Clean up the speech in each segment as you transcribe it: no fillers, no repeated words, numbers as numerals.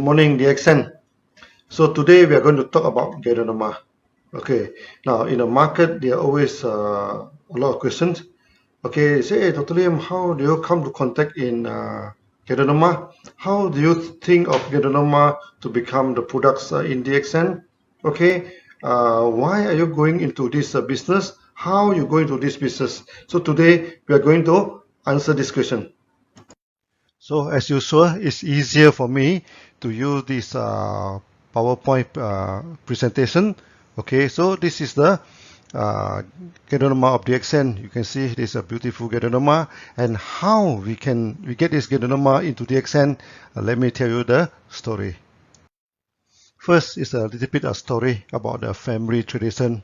Good morning, dear Xen. So today we are going to talk about Ganoderma. Okay, now in the market there are always a lot of questions. Okay, say, hey, Dr. Liam, how do you come to contact in Ganoderma? How do you think of Ganoderma to become the products in DXN? Okay, why are you going into this business? How you go into this business? So today we are going to answer this question. So as usual, it's easier for me to use this PowerPoint presentation. Okay, so this is the uh, Ganoderma of the accent. You can see this is a beautiful Ganoderma, and how we get this Ganoderma into the accent. Let me tell you the story. First is a little bit of story about the family tradition.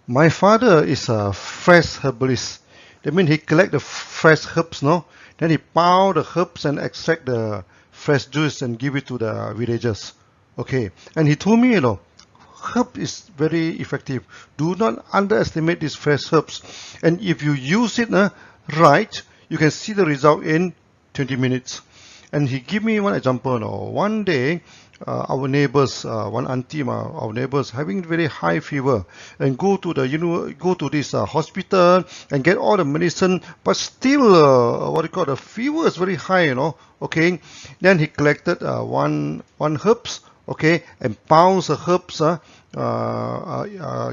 My father is a fresh herbalist. That means he collect the fresh herbs, no? Then he pound the herbs and extract the fresh juice and give it to the villagers. Okay, and he told me, herb is very effective. Do not underestimate these fresh herbs. And if you use it right, you can see the result in 20 minutes. And he give me one example. One day, our neighbors, one auntie, our neighbors, having very high fever, and go to this hospital and get all the medicine, but still, the fever is very high, Okay, then he collected one herbs, okay, and pounds the herbs,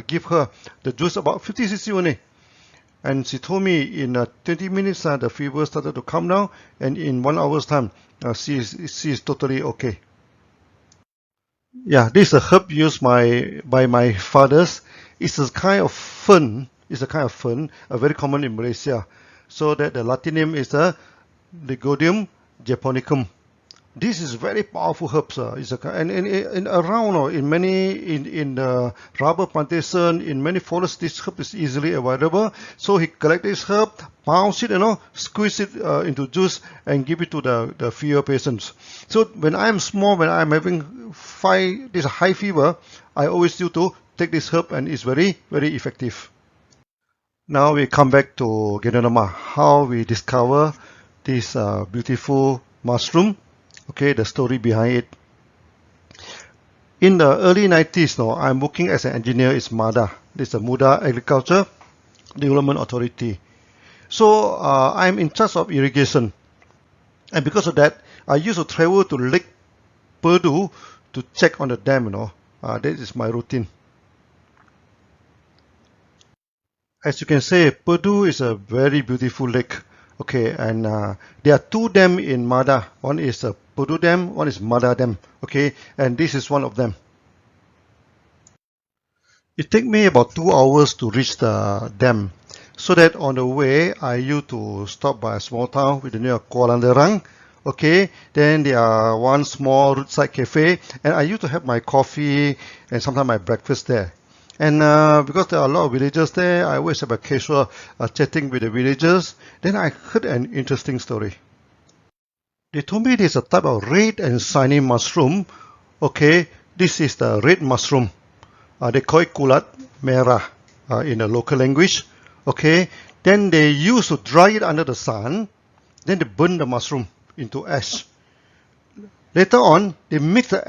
give her the juice about 50 cc only. And she told me in 20 minutes the fever started to come down, and in 1 hour's time she is totally okay. Yeah, this is a herb used by my fathers. It's a kind of fern. Very common in Malaysia. So that the Latin name is the Negocio japonicum. This is very powerful herbs. It's and around in the rubber plantation, in many forests, this herb is easily available. So he collect this herb, pounds it, squeeze it into juice and give it to the fever patients. So when I'm small, when I'm having this high fever, I always used to take this herb, and it's very, very effective. Now we come back to Ganoderma, how we discover this beautiful mushroom. Okay, the story behind it. In the early 90s, I'm working as an engineer in MADA. This is the Muda Agriculture Development Authority. So I'm in charge of irrigation. And because of that, I used to travel to Lake Purdue to check on the dam, that is my routine. As you can see, Purdue is a very beautiful lake. Okay, and there are two dams in MADA. One is a Purdue Dam, one is MADA Dam. Okay, and this is one of them. It takes me about 2 hours to reach the dam. So that on the way, I used to stop by a small town with the name of Ganoderma. Okay, then there are one small roadside cafe, and I used to have my coffee and sometimes my breakfast there. And because there are a lot of villagers there, I always have a casual chatting with the villagers. Then I heard an interesting story. They told me there's a type of red and shiny mushroom. Okay, this is the red mushroom. They call it kulat merah in the local language. Okay, then they used to dry it under the sun. Then they burn the mushroom into ash. Later on, they mix the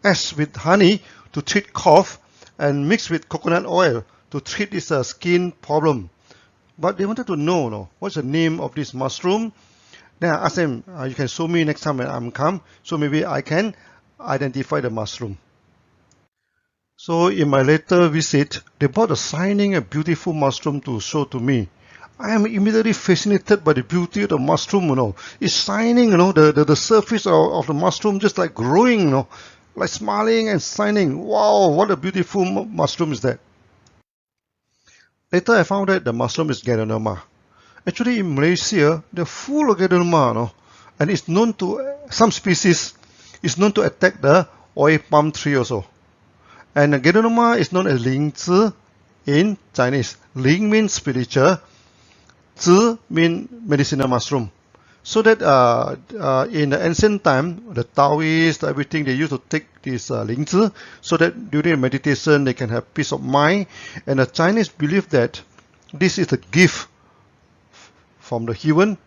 ash with honey to treat cough, and mix with coconut oil to treat this skin problem. But they wanted to know, what's the name of this mushroom. Then I asked them, you can show me next time when I'm come, so maybe I can identify the mushroom. So in my later visit, they brought a shining and beautiful mushroom to show to me. I am immediately fascinated by the beauty of the mushroom, It's shining, the surface of the mushroom just like glowing, like smiling and shining. Wow, what a beautiful mushroom is that. Later I found that the mushroom is Ganoderma. Actually in Malaysia, they're full of Ganoderma, and it's known to, some species is known to attack the oil palm tree also. And Ganoderma is known as Lingzi in Chinese. Ling means spiritual, Zi means medicinal mushroom. So that in the ancient time, the Taoists, everything, they used to take this Lingzi, so that during meditation they can have peace of mind. And the Chinese believe that this is a gift from the heaven.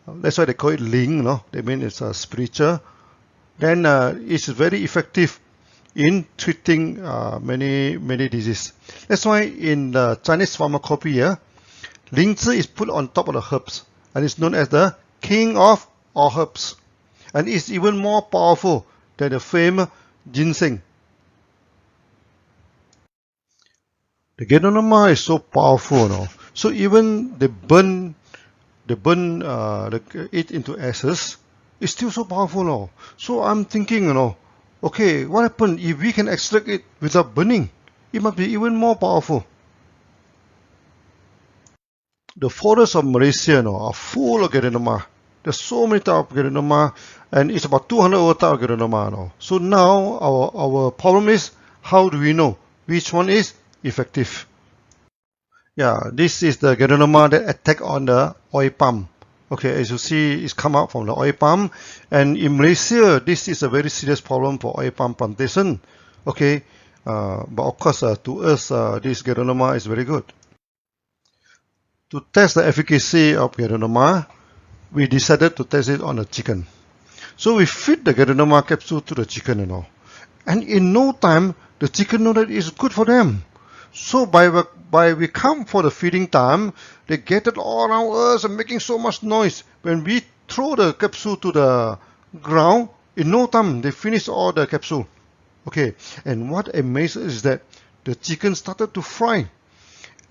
That's why they call it Ling, They mean it's a spiritual then it's very effective in treating many diseases. That's why in the Chinese pharmacopoeia, Lingzi is put on top of the herbs and is known as the king of all herbs, and it's even more powerful than the famous ginseng. The Ganoderma is so powerful, no? So even they burn it into ashes, it's still so powerful, no? So I'm thinking, okay, what happens if we can extract it without burning? It must be even more powerful. The forests of Malaysia, are full of Ganoderma. There's so many types of Ganoderma, and it's about 200 over types of Ganoderma. So now our problem is, how do we know which one is effective? Yeah, this is the Ganoderma that attack on the oil palm. Okay, as you see, it's come out from the oil palm, and in Malaysia, this is a very serious problem for oil palm plantation. Okay, but of course, to us, this Ganoderma is very good. To test the efficacy of Ganoderma, we decided to test it on a chicken. So we feed the Ganoderma capsule to the chicken, and in no time, the chicken know that it's good for them. So by we come for the feeding time, they gathered all around us and making so much noise. When we throw the capsule to the ground, in no time they finish all the capsule. Okay, and what amazes is that the chicken started to fly,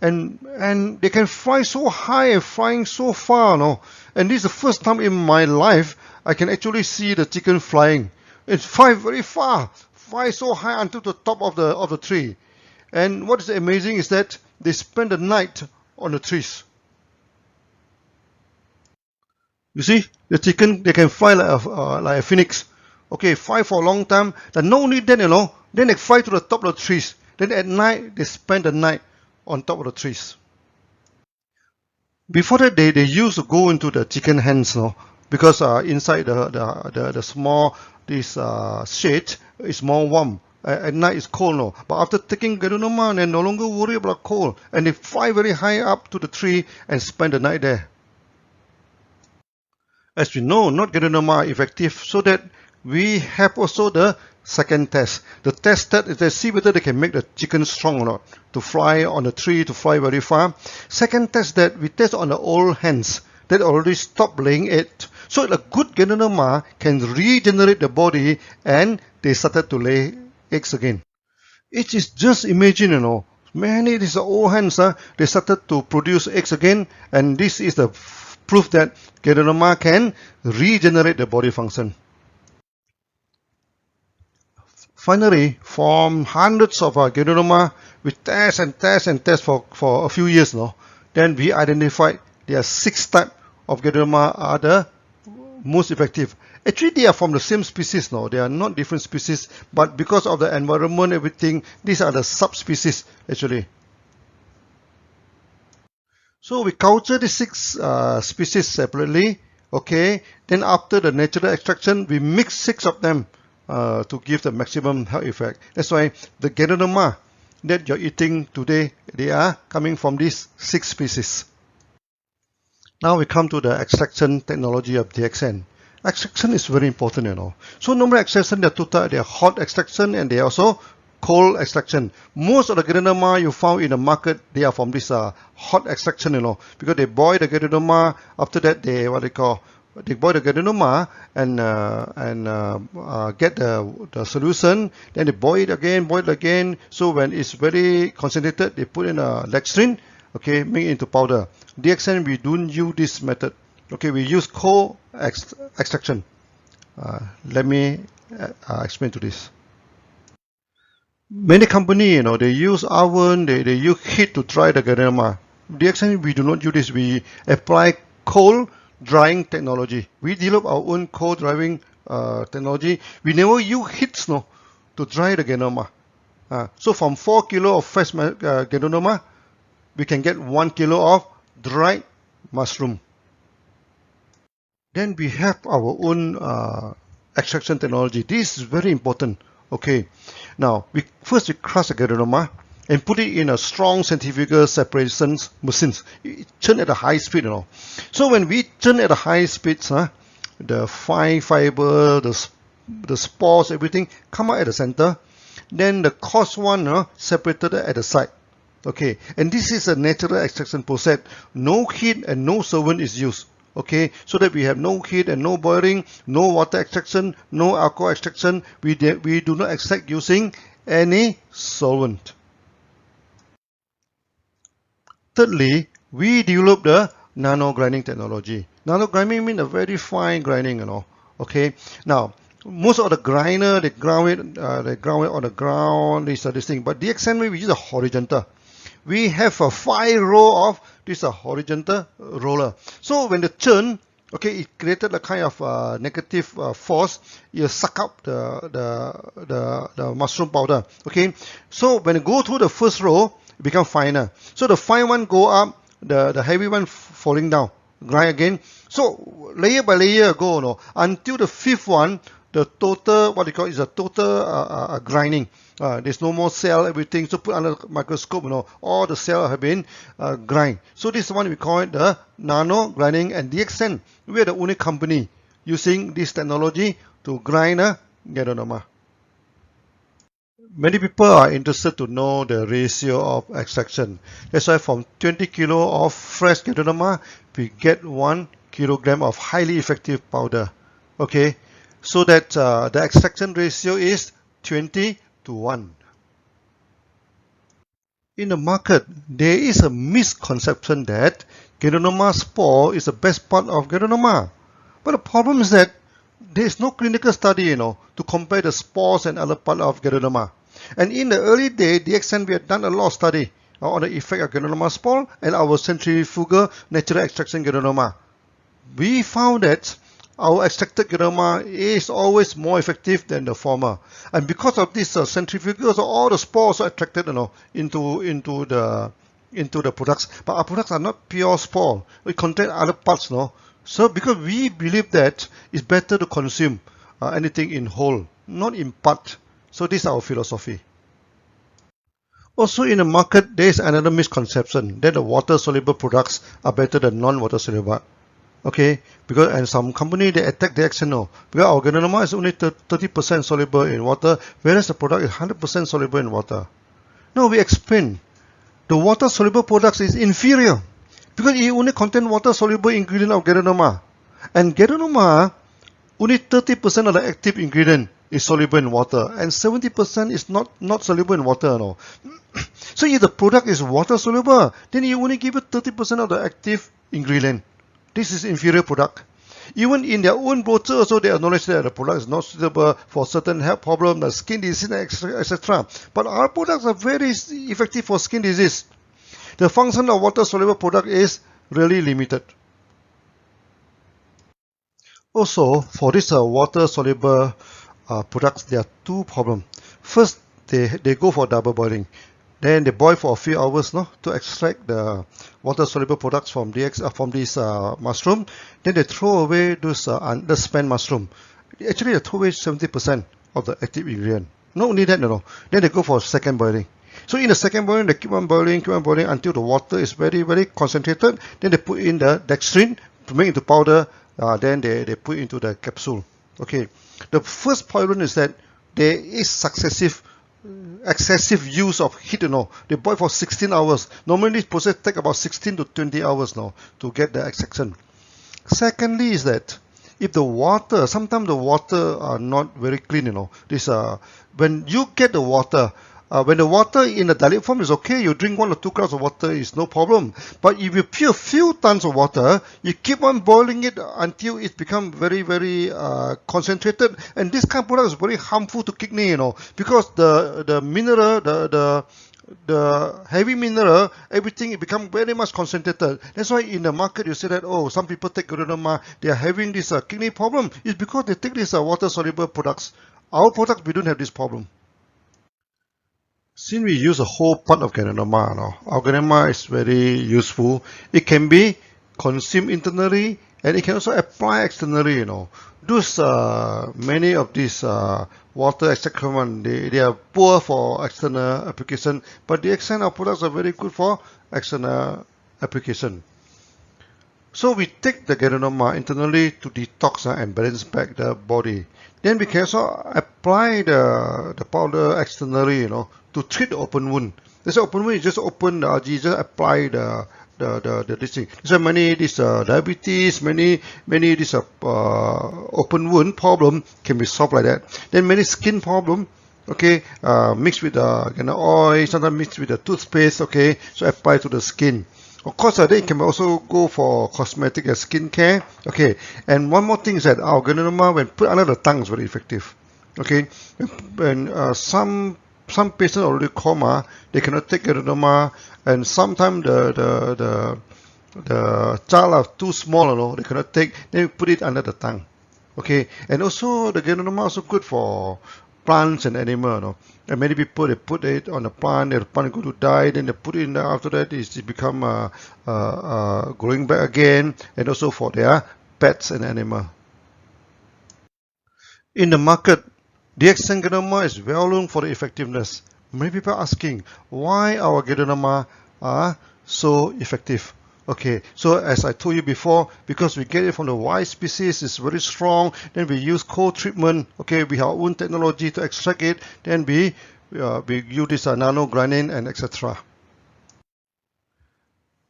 and they can fly so high and flying so far, And this is the first time in my life I can actually see the chicken flying. It flies very far, fly so high until the top of the tree. And what is amazing is that they spend the night on the trees. You see, the chicken, they can fly like a phoenix. Okay, fly for a long time. Then no need then, then they fly to the top of the trees. Then at night, they spend the night on top of the trees. Before that, they used to go into the chicken hens, because inside the small shade is more warm. At night it's cold, but after taking Ganoderma, they no longer worry about cold, and they fly very high up to the tree and spend the night there. As we know, not Ganoderma effective, so that we have also the second test. The test that is to see whether they can make the chicken strong or not, to fly on the tree, to fly very far. Second test that we test on the old hens that already stopped laying egg. So a good Ganoderma can regenerate the body, and they started to lay eggs again. It is just imagine, many these old hens, they started to produce eggs again, and this is the proof that Ganoderma can regenerate the body function. Finally, from hundreds of Ganoderma, we test and test and test for a few years, then we identified there are 6 types of Ganoderma are the most effective. Actually, they are from the same species, they are not different species, but because of the environment, everything, these are the subspecies actually. So we culture the 6 species separately, okay. Then after the natural extraction, we mix 6 of them to give the maximum health effect. That's why the Ganoderma that you're eating today, they are coming from these 6 species. Now we come to the extraction technology of DXN. Extraction is very important, So normal extraction, there are 2 types. They are hot extraction and they are also cold extraction. Most of the Ganoderma you found in the market, they are from this hot extraction, because they boil the Ganoderma. After that, they boil the Ganoderma and get the solution. Then they boil it again. So when it's very concentrated, they put in a dextrin, okay, make it into powder. DXN, we don't use this method. Okay, we use cold extraction. Let me explain to this. Many companies, they use oven, they use heat to dry the Ganoderma. DXN, we do not use this. We apply cold drying technology. We develop our own cold drying technology. We never use heat to dry the Ganoderma. So from 4 kilo of fresh Ganoderma, we can get 1 kilo of dried mushroom. Then we have our own extraction technology. This is very important. Okay, now first we crush the Ganoderma and put it in a strong centrifugal separation machines. It turn at a high speed, So when we turn at a high speed, the fine fiber, the the spores, everything come out at the center. Then the coarse one separated at the side. Okay, and this is a natural extraction process. No heat and no solvent is used. Okay, so that we have no heat and no boiling, no water extraction, no alcohol extraction. We do not extract using any solvent. Thirdly, we developed the nano grinding technology. Nano grinding means a very fine grinding, Okay, now most of the grinder they ground it on the ground. This thing, but DXN we use a horizontal. We have a 5 row of this horizontal roller. So when the churn, okay, it created a kind of negative force. You suck up the mushroom powder. Okay, so when it go through the first row, it become finer. So the fine one go up, the heavy one falling down. Grind again. So layer by layer go until the fifth one. The total, what you call, is a total grinding. There's no more cell, everything. So put under microscope, all the cells have been grind. So this one we call it the nano grinding, and DXN, we are the only company using this technology to grind a Ganoderma. Many people are interested to know the ratio of extraction. That's why from 20 kilo of fresh Ganoderma, we get 1 kilogram of highly effective powder. Okay, so that the extraction ratio is 20 to 1. In the market, there is a misconception that Ganoderma spore is the best part of Ganoderma. But the problem is that there is no clinical study, to compare the spores and other part of Ganoderma. And in the early day, DXN, we had done a lot of study on the effect of Ganoderma spore and our centrifugal natural extraction Ganoderma. We found that our extracted Ganoderma is always more effective than the former. And because of this centrifugal, so all the spores are attracted into the products. But our products are not pure spore. We contain other parts. So because we believe that it's better to consume anything in whole, not in part. So this is our philosophy. Also in the market, there is another misconception that the water-soluble products are better than non-water-soluble. Okay, and some company they attack the DXN, because our Ganoderma is only 30% soluble in water, whereas the product is 100% soluble in water. Now we explain, the water-soluble products is inferior because it only contains water-soluble ingredient of Ganoderma, and Ganoderma only 30% of the active ingredient is soluble in water, and 70% is not soluble in water. So if the product is water-soluble, then you only give it 30% of the active ingredient. This is inferior product. Even in their own brochure also they acknowledge that the product is not suitable for certain health problems, like skin disease, etc. But our products are very effective for skin disease. The function of water-soluble product is really limited. Also, for this water-soluble products, there are two problems. First, they go for double boiling. Then they boil for a few hours to extract the water-soluble products from this mushroom. Then they throw away those underspent mushroom. Actually, they throw away 70% of the active ingredient. Not only that, Then they go for second boiling. So in the second boiling, they keep on boiling until the water is very, very concentrated. Then they put in the dextrin to make it into powder. Then they put into the capsule. Okay. The first problem is that there is excessive use of heat. They boil for 16 hours. Normally this process takes about 16 to 20 hours to get the extraction. Secondly is that if the water, sometimes the water are not very clean. When you get the water, when the water in the dilute form is okay, you drink 1 or 2 cups of water is no problem. But if you pour a few tons of water, you keep on boiling it until it becomes very, very concentrated. And this kind of product is very harmful to kidney, because the mineral, the heavy mineral, everything, it becomes very much concentrated. That's why in the market you say that, some people take Ganoderma, they are having this kidney problem. It's because they take these water-soluble products. Our products, we don't have this problem. Since we use a whole part of Ganoderma, our Ganoderma is very useful. It can be consumed internally and it can also apply externally. Those many of these water extraction, they are poor for external application, but the external products are very good for external application. So we take the Ganoderma internally to detox and balance back the body. Then we can also apply the powder externally, to treat the open wound. This open wound, you just open the algae, just apply this thing. So many this diabetes, many this open wound problem can be solved like that. Then many skin problem, okay, mixed with the oil, sometimes mixed with the toothpaste, okay, so apply to the skin. Of course, they can also go for cosmetic and skincare. Okay, and one more thing is that our Ganoderma, when put under the tongue, is very effective. Okay, when some patients already coma, they cannot take Ganoderma, and sometimes the child are too small, they cannot take. Then we put it under the tongue. Okay, and also the Ganoderma also good for plants and animal, and many people, they put it on the plant, the plant going to die, then they put it in there, after that it become growing back again, and also for their pets and animal. In the market, DXN Ganoderma is well known for the effectiveness. Many people are asking why our Ganoderma are so effective. Okay, so as I told you before, because we get it from the white species, it's very strong, then we use cold treatment, okay, we have our own technology to extract it, then we use this nanogranin and etc.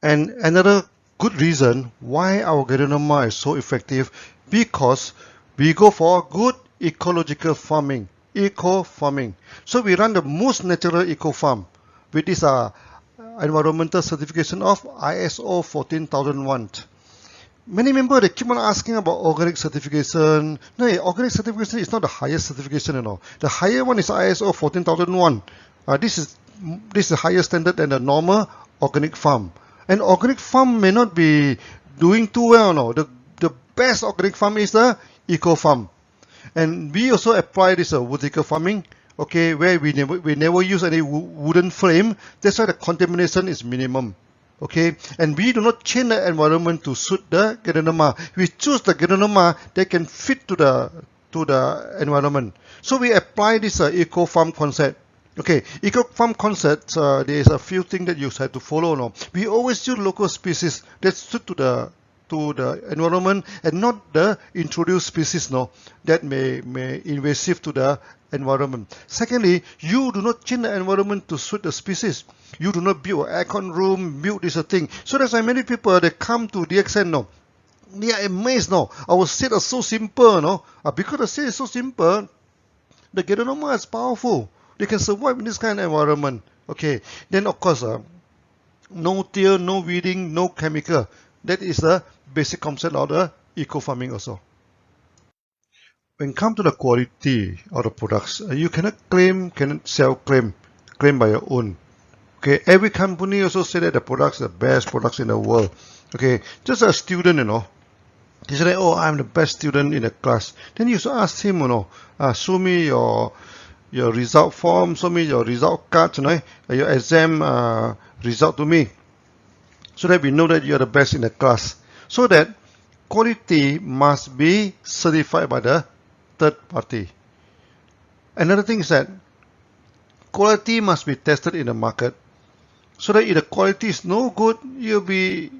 And another good reason why our Ganoderma is so effective, because we go for good ecological farming, eco farming. So we run the most natural eco farm with this environmental certification of ISO 14001. Many members, they keep on asking about organic certification. No, organic certification is not the highest certification, The higher one is ISO 14001. This is the higher standard than the normal organic farm. And organic farm may not be doing too well, The best organic farm is the eco farm. And we also apply this vertical farming, okay, where we never use any wooden frame. That's why the contamination is minimum. Okay, and we do not change the environment to suit the Ganoderma. We choose the Ganoderma that can fit to the environment. So we apply this eco farm concept. Okay, eco farm concept. There is a few things that you have to follow. We always use local species that suit to the environment, and not the introduced species that may invasive to the environment. Secondly, you do not change the environment to suit the species. You do not build an aircon room, build this thing. So that's why many people, they come to DXN, they are amazed. Our set is so simple. Because the set is so simple, the Ganoderma is powerful. They can survive in this kind of environment. Okay, then of course, no till, no weeding, no chemical. That is the basic concept of the eco farming also. When it comes to the quality of the products, you cannot self-claim by your own. Okay, every company also say that the products are the best products in the world. Okay, just a student, he said, oh, I'm the best student in the class. Then you should ask him, show me your result form, show me your result card, your exam result to me, so that we know that you are the best in the class. So that quality must be certified by the third party. Another thing is that quality must be tested in the market, so that if the quality is no good, you'll be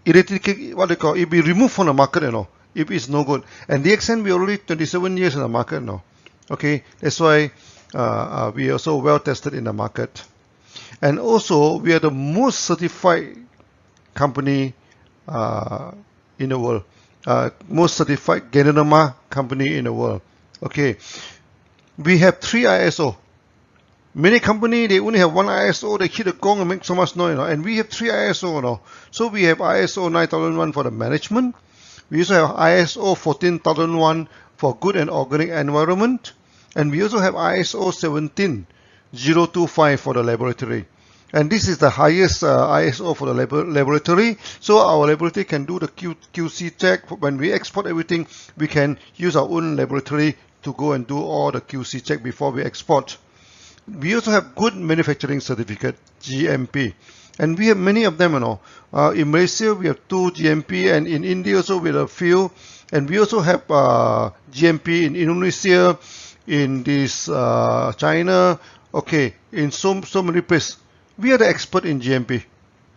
it'll be removed from the market, if it's no good. And DXN, we already 27 years in the market now. Okay, that's why we are also well tested in the market. And also, we are the most certified company in the world. Most certified Ganoderma company in the world. Okay, we have 3 ISO. Many companies, they only have 1 ISO, they hit the gong and make so much noise, and we have 3 ISO. So we have ISO 9001 for the management. We also have ISO 14001 for good and organic environment. And we also have ISO 17025 for the laboratory. And this is the highest ISO for the laboratory. So our laboratory can do the QC check. When we export everything, we can use our own laboratory to go and do all the QC check before we export. We also have good manufacturing certificate, GMP. And we have many of them, in Malaysia, we have 2 GMP, and in India also we have a few. And we also have GMP in Indonesia, in this China, okay, in so many places. We are the expert in GMP.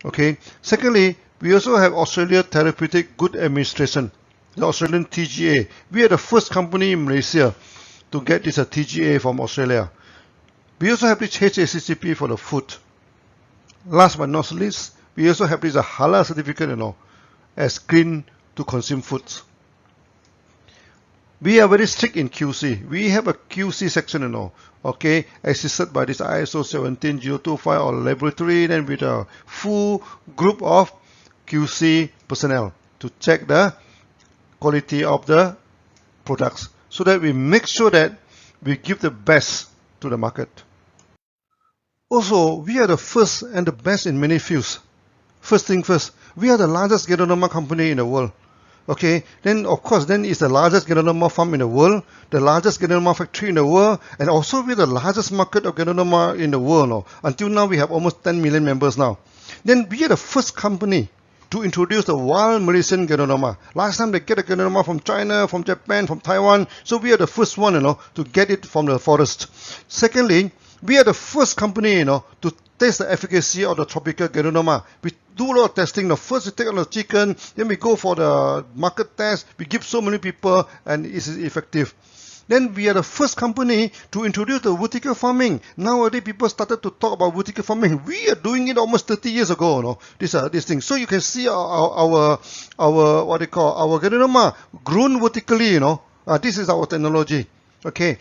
Okay. Secondly, we also have Australia Therapeutic Good Administration. the Australian TGA. We are the first company in Malaysia to get this TGA from Australia. We also have this HACCP for the food. Last but not least, we also have this halal certificate, as clean to consume foods. We are very strict in QC. We have a QC section, okay, assisted by this ISO 17025 or laboratory, then with a full group of QC personnel to check the quality of the products, so that we make sure that we give the best to the market. Also, we are the first and the best in many fields. First thing first, we are the largest Ganoderma company in the world. Okay, then of course, then it's the largest Ganoderma farm in the world, the largest Ganoderma factory in the world, and also we're the largest market of Ganoderma in the world. Until now, we have almost 10 million members now. Then we are the first company to introduce the wild Malaysian Ganoderma. Last time they get a Ganoderma from China, from Japan, from Taiwan, so we are the first one, to get it from the forest. Secondly, we are the first company, to test the efficacy of the tropical Ganoderma. We do a lot of testing. First we take on the chicken, then we go for the market test. We give so many people, and it is effective. Then we are the first company to introduce the vertical farming. Nowadays, people started to talk about vertical farming. We are doing it almost 30 years ago, this thing. So you can see our what they call our Ganoderma grown vertically, this is our technology. Okay.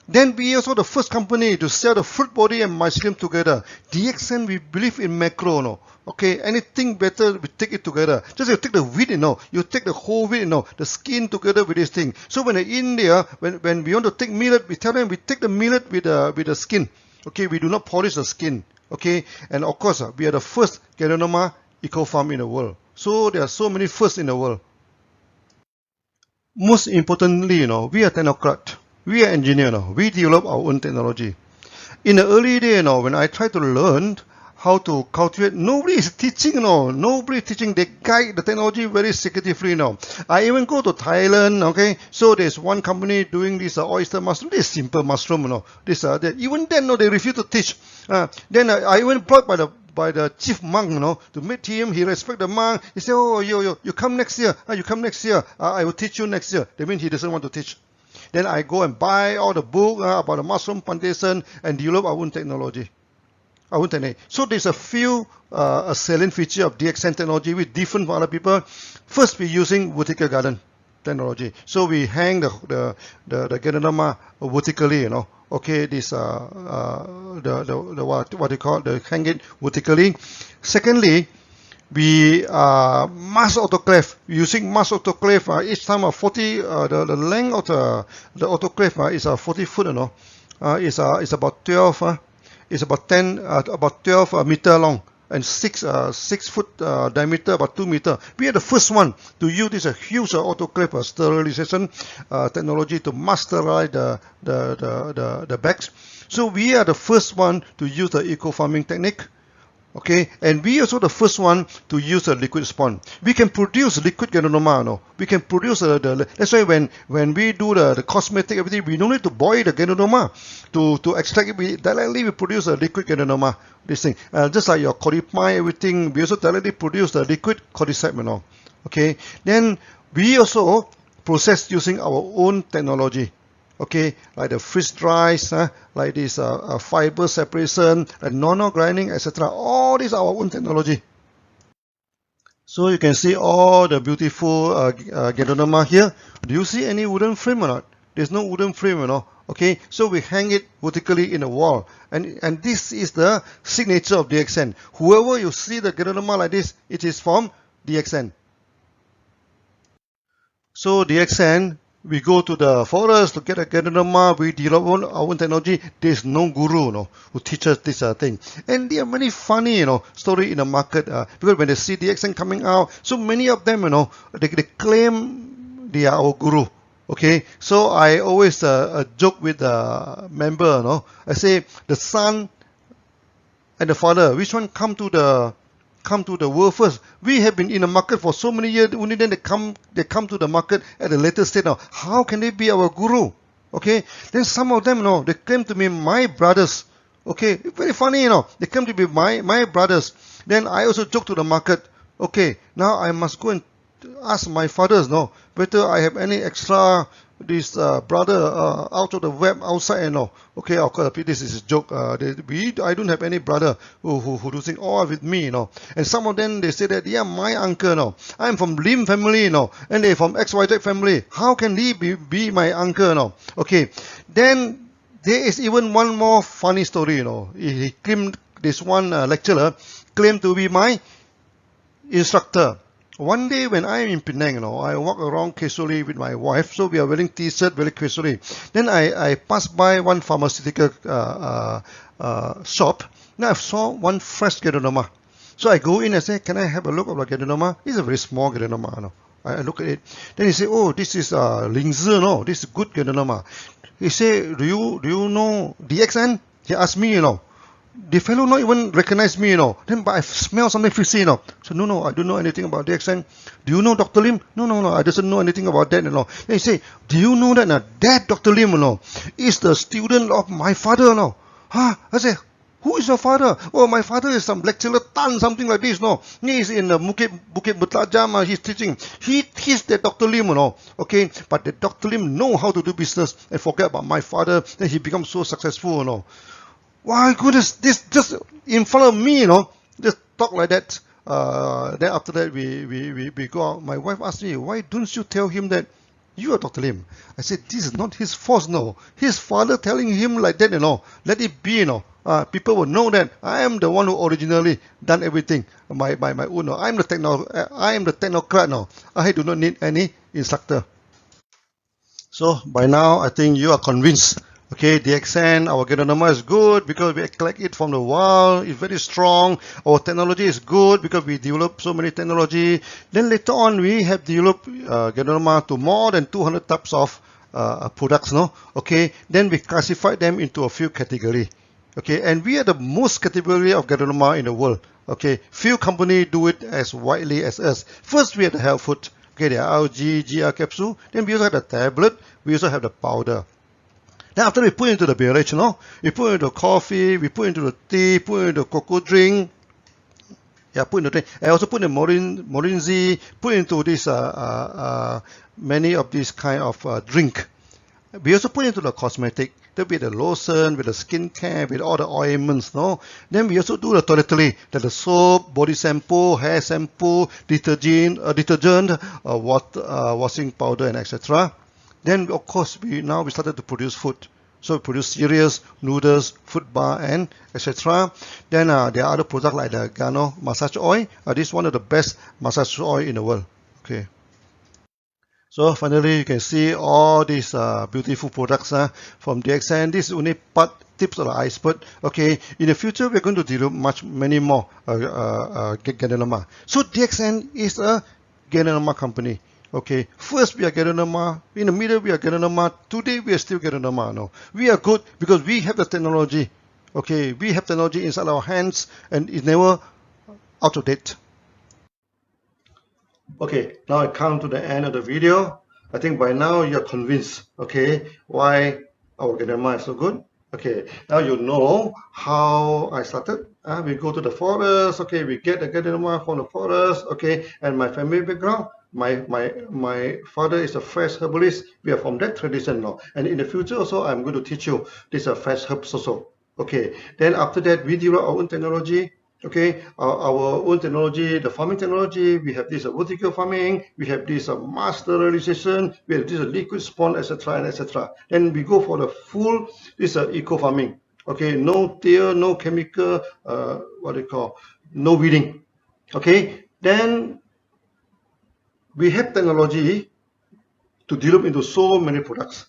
Then we are also the first company to sell the fruit body and mycelium together. DXN, we believe in macro, okay, anything better, we take it together. Just you take the wheat, you take the whole wheat, the skin together with this thing. So when in India, when we want to take millet, we tell them we take the millet with the skin. Okay, we do not polish the skin. Okay, and of course, we are the first Ganoderma eco farm in the world. So there are so many firsts in the world. Most importantly, we are technocrat. We are engineers. We develop our own technology. In the early day, when I tried to learn how to cultivate, nobody is teaching. Nobody is teaching. They guide the technology very secretively. I even go to Thailand. Okay, so there's one company doing this oyster mushroom. This simple mushroom. This even then, they refuse to teach. Then I even brought by the chief monk, to meet him. He respect the monk. He said, "Oh, you come next year. You come next year. I will teach you next year." That means he doesn't want to teach. Then I go and buy all the book about the mushroom plantation and develop our own technology. So there's a few salient feature of DXN technology which different from other people. First, we're using vertical garden technology. So we hang the Ganoderma vertically, Okay, this what you call the hang it vertically. Secondly, we mass autoclave. Using mass autoclave, each time 40 the length of the autoclave is 40 foot, is about 12 is about 12 meter long and 6 foot diameter, about 2 meter. We are the first one to use this huge autoclave sterilization technology to mass sterilize the bags. So we are the first one to use the eco farming technique. Okay, and we also the first one to use a liquid spawn. We can produce liquid Ganoderma. We can produce that's why when we do the cosmetic everything, we don't need to boil the Ganoderma to extract it. Directly we produce a liquid Ganoderma. This thing, just like your cordyceps, everything, we also directly produce the liquid cordyceps. Okay, then we also process using our own technology. Okay, like the freeze dries, like this fiber separation, and non-grinding, etc. All these are our own technology. So you can see all the beautiful Ganoderma here. Do you see any wooden frame or not? There's no wooden frame, Okay, so we hang it vertically in the wall, and this is the signature of DXN. Whoever you see the Ganoderma like this, it is from DXN. So DXN, we go to the forest to get a Ganoderma. We develop our own technology. There's no guru, who teaches this thing. And there are many funny, story in the market because when they see DXN coming out, so many of them, they claim they are our guru. Okay, so I always joke with the member, I say the son and the father, which one come to the world first? We have been in the market for so many years, only then they come to the market at a later stage now. How can they be our guru? Okay, then some of them, they claim to be my brothers. Okay, very funny, they claim to be my brothers. Then I also joke to the market, okay, now I must go and ask my fathers, no, whether I have any extra this brother out of the web outside, you know. Okay, of course, this is a joke. I don't have any brother who do things all with me, you know. And some of them, they say that, yeah, my uncle, no, I'm from Lim family, you know, and they from XYZ family. How can he be my uncle, you know? Okay, then there is even one more funny story, you know. He claimed, this one lecturer claimed to be my instructor. One day when I'm in Penang, you know, I walk around casually with my wife, so we are wearing t-shirt very casually. Then I passed by one pharmaceutical shop. Now I saw one fresh Ganoderma. So I go in and say, can I have a look at the Ganoderma? It's a very small Ganoderma, you know. I look at it. Then he say, oh, this is Lingzi, no, this is good Ganoderma. He say, do you know DXN? He asked me, you know. The fellow not even recognize me, you know. Then, but I smell something fishy, you know. So, no, I don't know anything about the accent. Do you know Dr. Lim? No, I doesn't know anything about that, you know. Then he say, do you know that that Dr. Lim, you know, is the student of my father, you know. Huh? I say, who is your father? Oh, my father is some lecturer Tan, something like this, no. He is in Bukit Bertajam, he's teaching. He's the Dr. Lim, you know. Okay, but the Dr. Lim know how to do business and forget about my father. Then he becomes so successful, you know. Why goodness, this just in front of me, you know, just talk like that. Then after that, we go out. My wife asked me, why don't you tell him that you are Dr. Lim? I said, this is not his fault, no. His father telling him like that, you know. Let it be, you know. People will know that I am the one who originally done everything by my own. No. I am the technocrat now. I do not need any instructor. So by now, I think you are convinced. Okay, the accent, our Ganoderma is good because we collect it from the wild. It's very strong. Our technology is good because we develop so many technology. Then later on, we have developed Ganoderma to more than 200 types of products, no? Okay, then we classify them into a few categories. Okay, and we are the most category of Ganoderma in the world. Okay, few companies do it as widely as us. First, we have the health food. Okay, the algae, GR capsule. Then we also have the tablet. We also have the powder. Then after we put into the beverage, you know, we put into coffee, we put into the tea, put into cocoa drink. Yeah, put into drink. I also put in Morinzi, put into this many of these kind of drink. We also put into the cosmetic. There'll be the lotion, with the skincare, with all the ointments, no? Then we also do the toiletry, like the soap, body shampoo, hair shampoo, detergent, washing powder, and etc. Then, of course, we started to produce food. So we produce cereals, noodles, food bar, and etc. Then there are other products like the Gano massage oil. This is one of the best massage oil in the world. Okay. So finally, you can see all these beautiful products from DXN. This is only tips of the iceberg. Okay. In the future, we're going to develop many more Ganoderma. So DXN is a Ganoderma company. Okay, first we are Ganoderma, in the middle we are Ganoderma, today we are still Ganoderma. No, we are good because we have the technology. Okay, we have technology inside our hands and it's never out of date. Okay, now I come to the end of the video. I think by now you're convinced, okay, why our Ganoderma is so good. Okay, now you know how I started. We go to the forest, okay, we get the Ganoderma from the forest, okay, and my family background. My father is a fresh herbalist. We are from that tradition now. And in the future also, I'm going to teach you this fresh herbs also. Okay. Then after that, we develop our own technology. Okay. Our own technology, the farming technology. We have this vertical farming. We have this mass sterilization. We have this liquid spawn, etc. and etc. Then we go for the full eco farming. Okay. No till, no chemical. No weeding. Okay. Then we have technology to develop into so many products.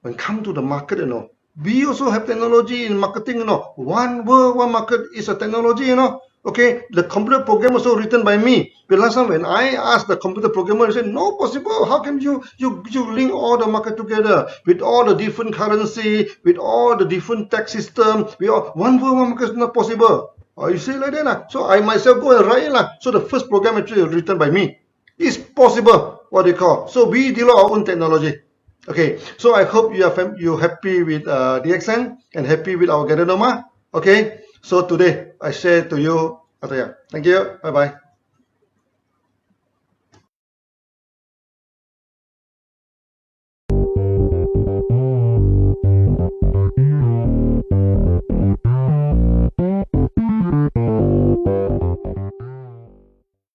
When come to the market, you know, we also have technology in marketing, you know. One world, one market is a technology, you know. Okay, the computer program also written by me. But last time when I asked the computer programmer, he said, no possible. How can you link all the market together with all the different currency, with all the different tax system? One world, one market is not possible. You say like that. So I myself go and write it. So the first program actually written by me. It's possible, what they call. So we develop our own technology. Okay, so I hope you're happy with DXN and happy with our Ganoderma. Okay, so today I share to you. Thank you. Bye-bye.